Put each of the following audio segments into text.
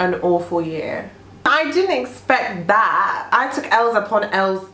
an awful year. I didn't expect that. I took L's upon L's.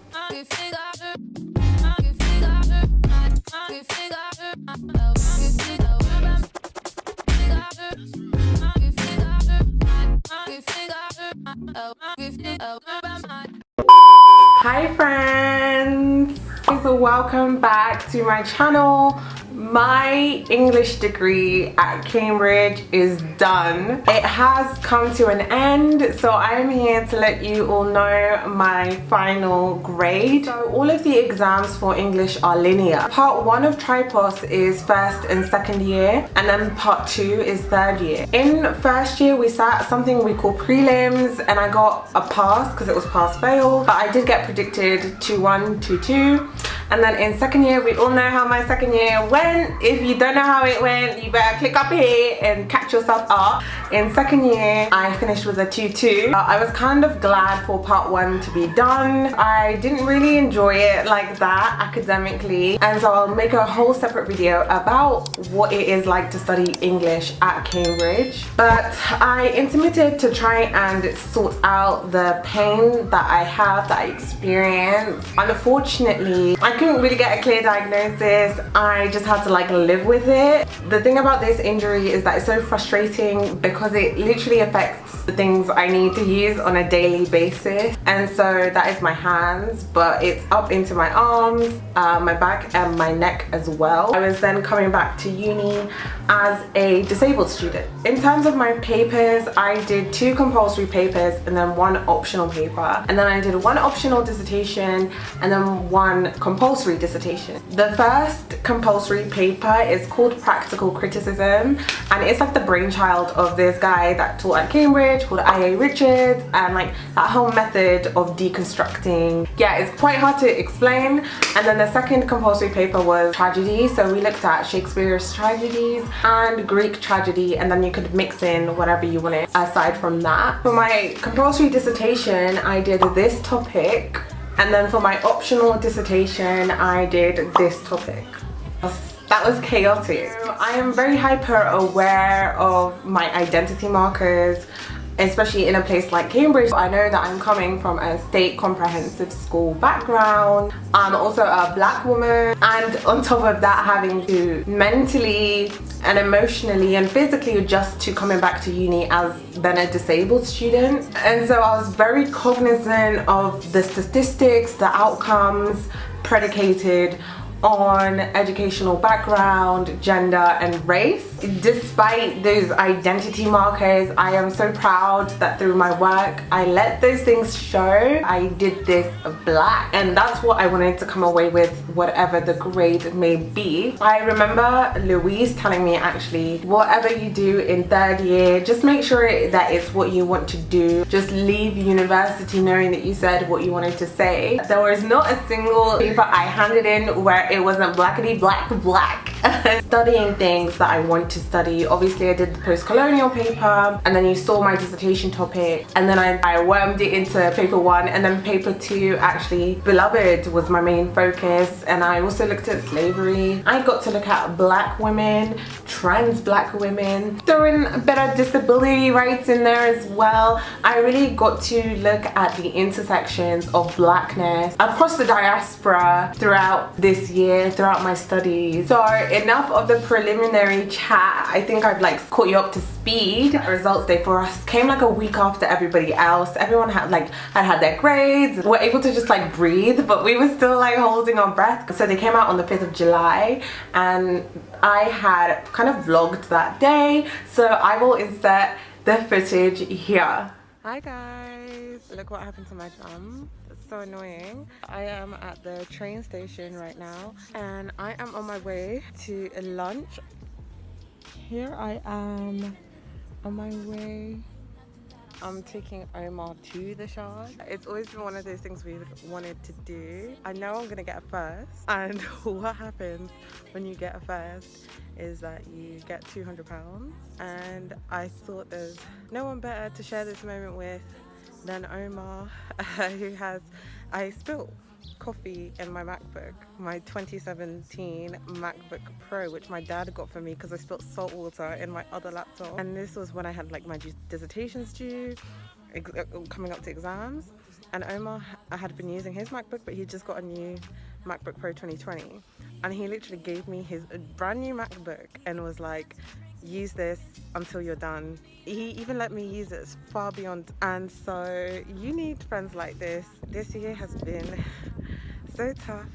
Hi friends, so welcome back to my channel. My English degree at Cambridge is done. It has come to an end, so I'm here to let you all know my final grade. So all of the exams for English are linear. Part 1 of Tripos is first and second year, and then part 2 is third year. In first year we sat something we call prelims, and I got a pass because it was pass fail, but I did get predicted 2-1, 2-2. And then in second year, we all know how my second year went. If you don't know how it went, you better click up here and catch yourself up. In second year, I finished with a 2-2. I was kind of glad for part 1 to be done. I didn't really enjoy it like that academically. And so I'll make a whole separate video about what it is like to study English at Cambridge. But I intermitted to try and sort out the pain that I have, that I experience. Unfortunately, I couldn't really get a clear diagnosis. I just had to like live with it. The thing about this injury is that it's so frustrating because it literally affects the things I need to use on a daily basis. And so that is my hands, but it's up into my arms, my back and my neck as well. I was then coming back to uni as a disabled student. In terms of my papers, I did 2 compulsory papers and then 1 optional paper. And then I did 1 optional dissertation and then 1 compulsory dissertation. The first compulsory paper is called Practical Criticism, and it's like the brainchild of this guy that taught at Cambridge called I.A. Richards, and like that whole method of deconstructing. Yeah, it's quite hard to explain. And then the second compulsory paper was tragedy, so we looked at Shakespeare's tragedies and Greek tragedy, and then you could mix in whatever you wanted aside from that. For my compulsory dissertation, I did this topic, and then for my optional dissertation, I did this topic. That was chaotic. I am very hyper aware of my identity markers, especially in a place like Cambridge. I know that I'm coming from a state comprehensive school background. I'm also a black woman, and on top of that, having to mentally and emotionally and physically adjust to coming back to uni as then a disabled student. And so I was very cognizant of the statistics, the outcomes predicated on educational background, gender and race. Despite those identity markers, I am so proud that through my work I let those things show. I did this black, and that's what I wanted to come away with, whatever the grade may be. I remember Louise telling me, actually, whatever you do in third year, just make sure that it's what you want to do. Just leave university knowing that you said what you wanted to say. There was not a single paper I handed in where it wasn't blackety black. Studying things that I want to study. Obviously I did the post-colonial paper, and then you saw my dissertation topic, and then I wormed it into paper 1, and then paper 2, actually Beloved was my main focus, and I also looked at slavery. I got to look at black women, trans black women, throwing a bit of disability rights in there as well. I really got to look at the intersections of blackness across the diaspora throughout this year, throughout my studies. So enough of the preliminary chat. I think I've like caught you up to speed. Results day for us came like a week after everybody else. Everyone had had their grades, were able to just like breathe, but we were still like holding our breath. So they came out on the 5th of July, and I had kind of vlogged that day, so I will insert the footage here. Hi guys, look what happened to my thumb. It's so annoying. I am at the train station right now, and I am on my way to lunch. Here I am on my way. I'm taking Omar to the Shard. It's always been one of those things we've wanted to do. I know I'm gonna get a first, and what happens when you get a first is that you get £200, and I thought there's no one better to share this moment with than Omar, who has, I spilt coffee in my MacBook, my 2017 MacBook Pro, which my dad got for me because I spilled salt water in my other laptop. And this was when I had like my dissertations due, coming up to exams. And Omar had been using his MacBook, but he just got a new MacBook Pro 2020. And he literally gave me his brand new MacBook and was like, use this until you're done. He even let me use it far beyond. And so you need friends like this. This year has been so tough,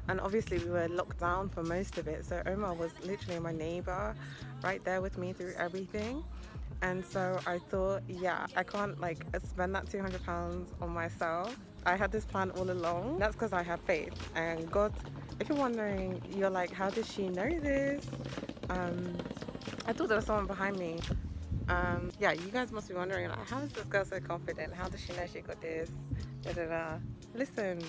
and obviously we were locked down for most of it, so Omar was literally my neighbor right there with me through everything. And so I thought, yeah, I can't like spend that £200 on myself. I had this plan all along. That's because I have faith. And God, if you're wondering, you're like, how does she know this? I thought there was someone behind me. Yeah, you guys must be wondering, like, how is this girl so confident? How does she know she got this? Da, da, da. Listen,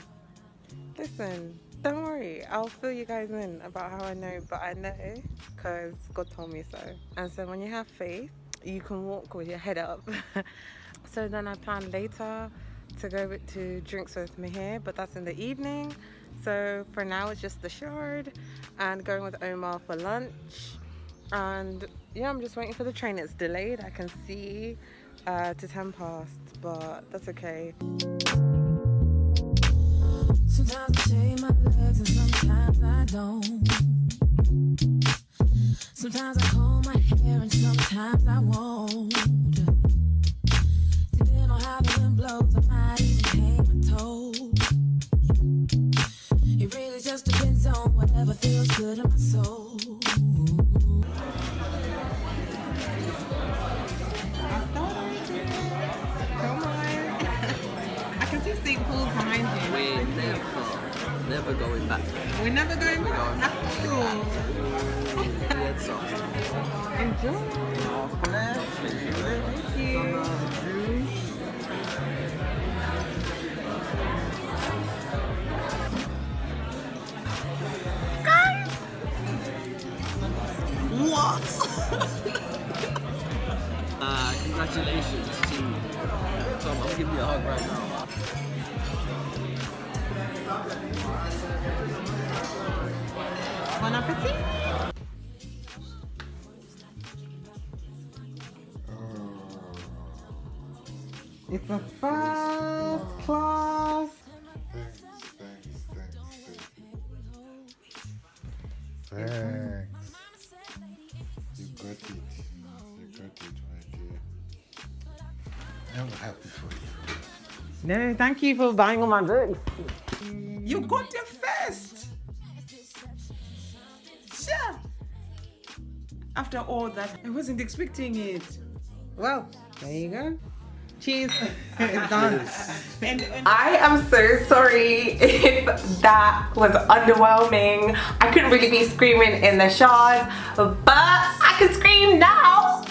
don't worry. I'll fill you guys in about how I know, but I know because God told me so. And so when you have faith, you can walk with your head up. So then I planned later to go to drinks with Mahir, but that's in the evening. So for now it's just the Shard and going with Omar for lunch. And yeah, I'm just waiting for the train. It's delayed, I can see, to 10 past, but that's okay. Sometimes I shave my legs and sometimes I don't. Sometimes I comb my hair and sometimes I won't. Depending on how the wind blows, I might even paint my toes. It really just depends on whatever feels good in my soul. Come on. I can see St. Paul's behind you. We're never going back. We're never going back. That's cool. Enjoy. Thank you. Guys! What? Congratulations to you. So I'm giving you a hug right now. Bon appetit! It's a first class. Thanks. You got it. You got it, my dear. I'm happy for you. No, thank you for buying all my books. You got there first. Sure. After all that, I wasn't expecting it. Well, there you go. Cheers. It's done. And I am so sorry if that was underwhelming. I couldn't really be screaming in the Shard, but I can scream now.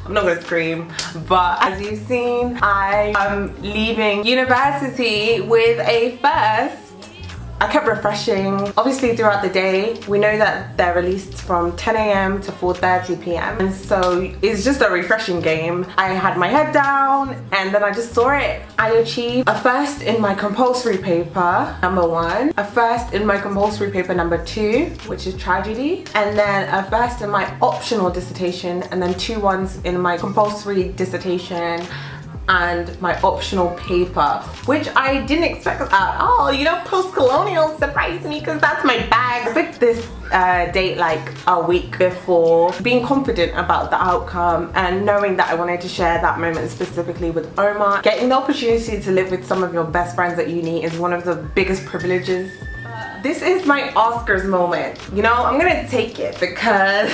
I'm not gonna scream, but as you've seen, I am leaving university with a first. I kept refreshing. Obviously throughout the day, we know that they're released from 10 AM to 4:30 PM. And so it's just a refreshing game. I had my head down and then I just saw it. I achieved a first in my compulsory paper, number 1, a first in my compulsory paper number 2, which is tragedy, and then a first in my optional dissertation, and then 2 1s in my compulsory dissertation and my optional paper, which I didn't expect at all. You know, post-colonial surprised me because that's my bag. I booked this date like a week before, being confident about the outcome and knowing that I wanted to share that moment specifically with Omar. Getting the opportunity to live with some of your best friends at uni is one of the biggest privileges. This is my Oscars moment, you know, I'm gonna take it because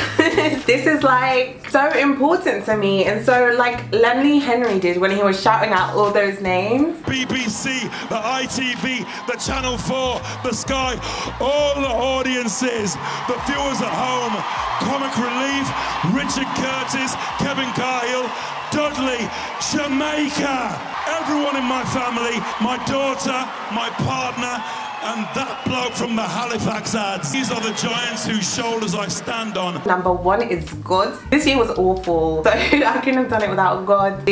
this is like so important to me, and so like Lemley Henry did when he was shouting out all those names. BBC, the ITV, the Channel 4, the Sky, all the audiences, the viewers at home, Comic Relief, Richard Curtis, Kevin Cahill, Dudley, Jamaica, everyone in my family, my daughter, my partner, and that bloke from the Halifax ads. These are the giants whose shoulders I stand on. Number 1 is God. This year was awful, so I couldn't have done it without God.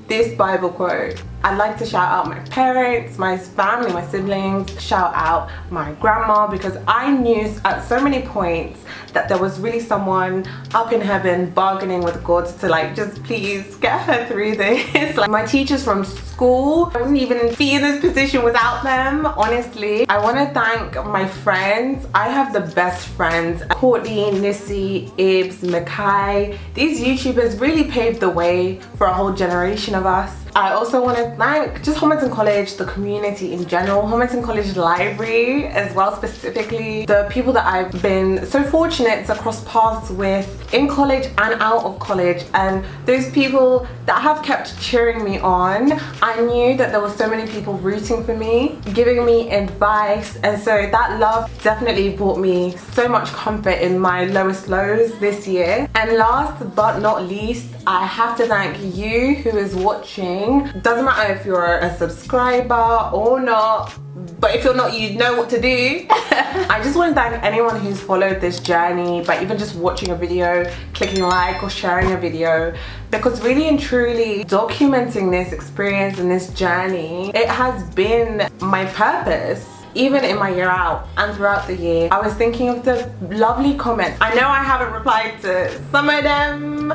This Bible quote I'd like to shout out my parents, my family, my siblings, shout out my grandma, because I knew at so many points that there was really someone up in heaven bargaining with God to like just please get her through this. Like my teachers from school, I wouldn't even be in this position without them, honestly. I want to thank my friends. I have the best friends. Courtney, Nissy, Ibs, Mackay. These YouTubers really paved the way for a whole generation of us. I also want to thank just Homerton College, the community in general, Homerton College Library as well, specifically the people that I've been so fortunate to cross paths with in college and out of college, and those people that have kept cheering me on. I knew that there were so many people rooting for me, giving me advice, and so that love definitely brought me so much comfort in my lowest lows this year. And last but not least, I have to thank you who is watching. Doesn't matter if you're a subscriber or not, but if you're not, you know what to do. I just want to thank anyone who's followed this journey by even just watching a video, clicking like or sharing a video, because really and truly documenting this experience and this journey, it has been my purpose. Even in my year out and throughout the year, I was thinking of the lovely comments. I know I haven't replied to some of them,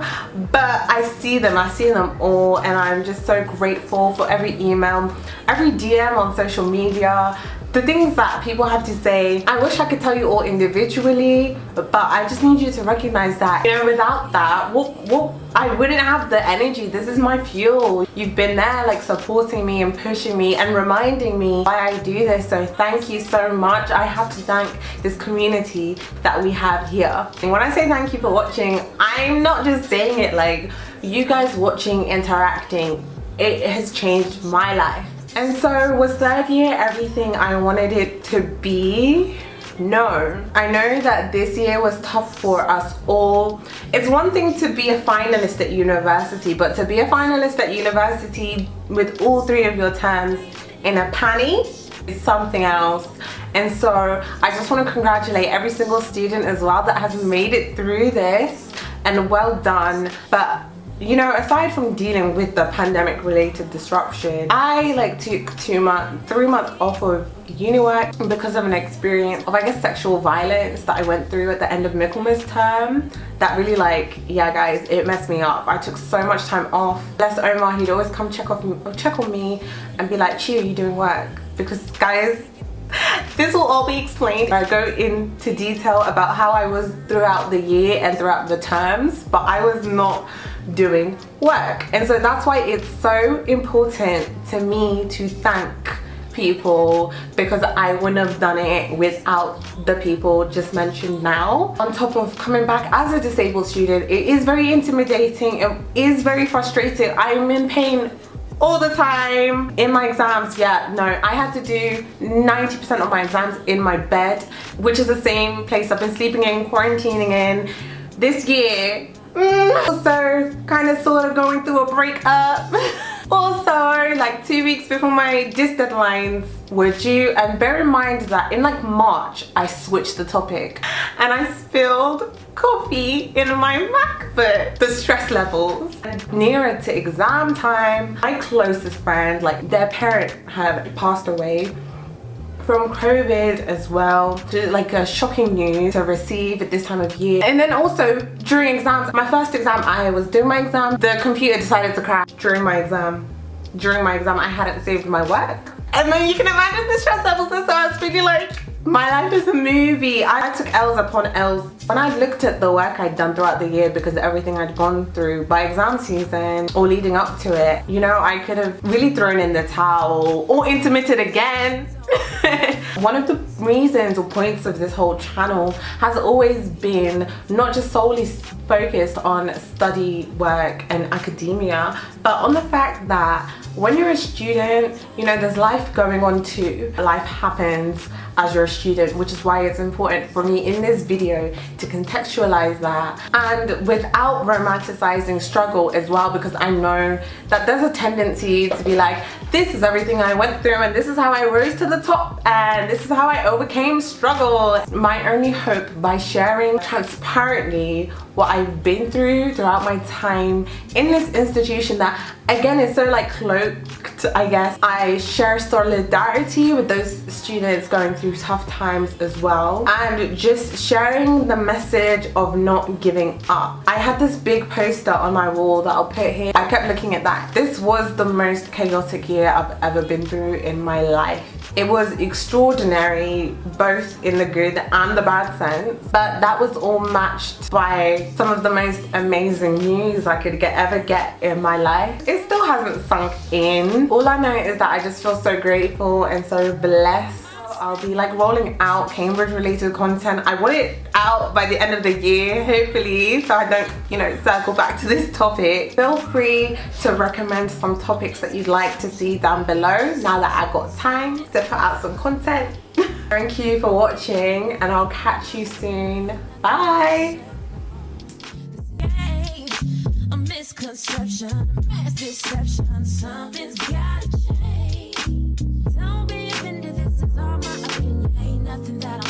but I see them all, and I'm just so grateful for every email, every DM on social media, the things that people have to say. I wish I could tell you all individually, but I just need you to recognize that, you know, without that, I wouldn't have the energy. This is my fuel. You've been there like supporting me and pushing me and reminding me why I do this, so thank you so much. I have to thank this community that we have here. And when I say thank you for watching, I'm not just saying it, like you guys watching, interacting, it has changed my life. And so was third year everything I wanted it to be? No. I know that this year was tough for us all. It's one thing to be a finalist at university, but to be a finalist at university with all 3 of your terms in a panny is something else. And so I just want to congratulate every single student as well that has made it through this, and well done. But you know, aside from dealing with the pandemic related disruption, I like took 3 months off of uni work because of an experience of, I guess, sexual violence that I went through at the end of Michaelmas term. That really, like, yeah guys, it messed me up. I took so much time off. Bless Omar, he'd always come check on me and be like, Chi, are you doing work? Because guys, this will all be explained. I go into detail about how I was throughout the year and throughout the terms, but I was not doing work. And so that's why it's so important to me to thank people, because I wouldn't have done it without the people just mentioned now. On top of coming back as a disabled student, it is very intimidating, it is very frustrating. I'm in pain all the time. In my exams, yeah, no, I had to do 90% of my exams in my bed, which is the same place I've been sleeping in, quarantining in. This year, also kind of sort of going through a breakup. Also, like 2 weeks before my dis deadlines were due, and bear in mind that in like March I switched the topic and I spilled coffee in my MacBook. The stress levels. Nearer to exam time, my closest friend, like their parent had passed away from COVID as well. Like a shocking news to receive at this time of year. And then also during exams, my first exam, I was doing my exam, the computer decided to crash during my exam. I hadn't saved my work. And then you can imagine the stress levels, and so I was feeling like my life is a movie. I took L's upon L's. When I looked at the work I'd done throughout the year, because of everything I'd gone through by exam season or leading up to it, you know, I could have really thrown in the towel or intermitted again. One of the reasons or points of this whole channel has always been not just solely focused on study work and academia, but on the fact that when you're a student, you know, there's life going on too. Life happens as you're a student, which is why it's important for me in this video to contextualize that, and without romanticizing struggle as well, because I know that there's a tendency to be like, this is everything I went through and this is how I rose to the top and this is how I I overcame struggle. My only hope by sharing transparently what I've been through throughout my time in this institution that again is so like cloaked, I guess. I share solidarity with those students going through tough times as well, and just sharing the message of not giving up. I had this big poster on my wall that I'll put here. I kept looking at that. This was the most chaotic year I've ever been through in my life. It was extraordinary, both in the good and the bad sense, but that was all matched by some of the most amazing news I could ever get in my life. It still hasn't sunk in. All I know is that I just feel so grateful and so blessed. I'll be like rolling out Cambridge related content. I want it out by the end of the year, hopefully, so I don't, you know, circle back to this topic. Feel free to recommend some topics that you'd like to see down below now that I've got time to put out some content. Thank you for watching, and I'll catch you soon. Bye. A misconception, mass deception, something's gotta change. Don't be offended, this is all my opinion. Ain't nothing that